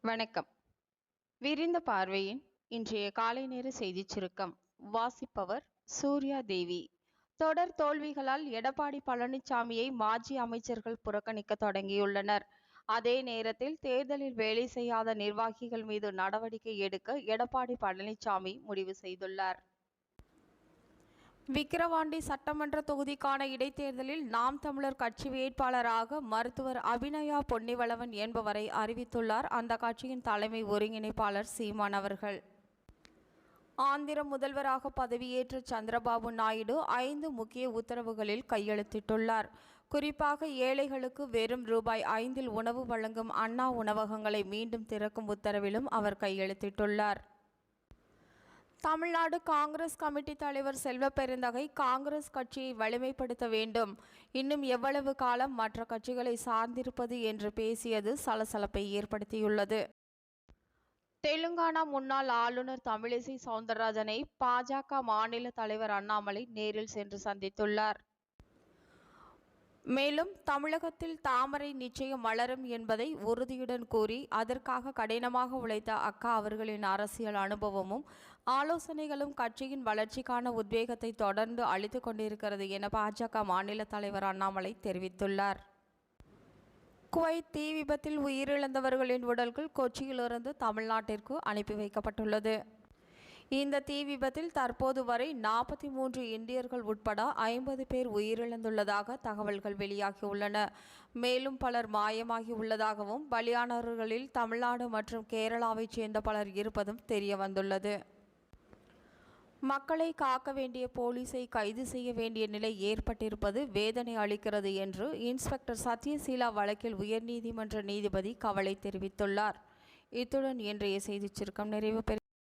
வணக்கம். விரிந்த பார்வையின் இன்றைய காலை நேர செய்திச் சுருக்கம் வாசிப்பவர் சூர்யா தேவி. தொடர் தோல்விகளால் எடப்பாடி பழனிசாமியை மாஜி அமைச்சர்கள் புறக்கணிக்க தொடங்கியுள்ளனர். அதே நேரத்தில் தேர்தலில் வேலை செய்யாத நிர்வாகிகள் மீது நடவடிக்கை எடுக்க எடப்பாடி பழனிசாமி முடிவு செய்துள்ளார். விக்கிரவாண்டி சட்டமன்ற தொகுதிக்கான இடைத்தேர்தலில் நாம் தமிழர் கட்சி வேட்பாளராக மருத்துவர் அபிநயா பொன்னிவளவன் என்பவரை அறிவித்துள்ளார் அந்த கட்சியின் தலைமை ஒருங்கிணைப்பாளர் சீமான் அவர்கள். ஆந்திர முதல்வராக பதவியேற்ற சந்திரபாபு நாயுடு 5 முக்கிய உத்தரவுகளில் கையெழுத்திட்டுள்ளார். குறிப்பாக ஏழைகளுக்கு வெறும் ரூபாய் 5 உணவு வழங்கும் அண்ணா உணவகங்களை மீண்டும் திறக்கும் உத்தரவிலும் அவர் கையெழுத்திட்டுள்ளார். தமிழ்நாடு காங்கிரஸ் கமிட்டி தலைவர் செல்வ பெருந்தகை காங்கிரஸ் கட்சியை வலிமைப்படுத்த வேண்டும், இன்னும் எவ்வளவு காலம் மற்ற கட்சிகளை சார்ந்திருப்பது என்று பேசியது சலசலப்பை ஏற்படுத்தியுள்ளது. தெலுங்கானா முன்னாள் ஆளுநர் தமிழிசை சவுந்தரராஜனை பாஜக மாநில தலைவர் அண்ணாமலை நேரில் சென்று சந்தித்துள்ளார். மேலும் தமிழகத்தில் தாமரை நிச்சயம் மலரும் என்பதை உறுதியுடன் கூறி அதற்காக கடினமாக உழைத்த அக்கா அவர்களின் அரசியல் அனுபவமும் ஆலோசனைகளும் கட்சியின் வளர்ச்சிக்கான உத்வேகத்தை தொடர்ந்து அளித்து கொண்டிருக்கிறது என பாஜக மாநில தலைவர் அண்ணாமலை தெரிவித்துள்ளார். குவைத் தீ விபத்தில் உயிரிழந்தவர்களின் உடல்கள் கொச்சியிலிருந்து தமிழ்நாட்டிற்கு அனுப்பி வைக்கப்பட்டுள்ளது. இந்த தீ விபத்தில் தற்போது வரை 43 இந்தியர்கள் உட்பட 50 பேர் உயிரிழந்துள்ளதாக தகவல்கள் வெளியாகியுள்ளன. மேலும் பலர் மாயமாகி உள்ளதாகவும் பலியானவர்களில் தமிழ்நாடு மற்றும் கேரளாவைச் சேர்ந்த பலர் இருப்பதும் தெரிய வந்துள்ளது. மக்களை காக்க வேண்டிய போலீஸை கைது செய்ய வேண்டிய நிலை ஏற்பட்டிருப்பது வேதனை அளிக்கிறது என்று இன்ஸ்பெக்டர் சத்யசீலா வழக்கில் உயர்நீதிமன்ற நீதிபதி கவலை தெரிவித்துள்ளார். இத்துடன் இன்றைய செய்திச் சுருக்கம் நிறைவு பெறுகிறது.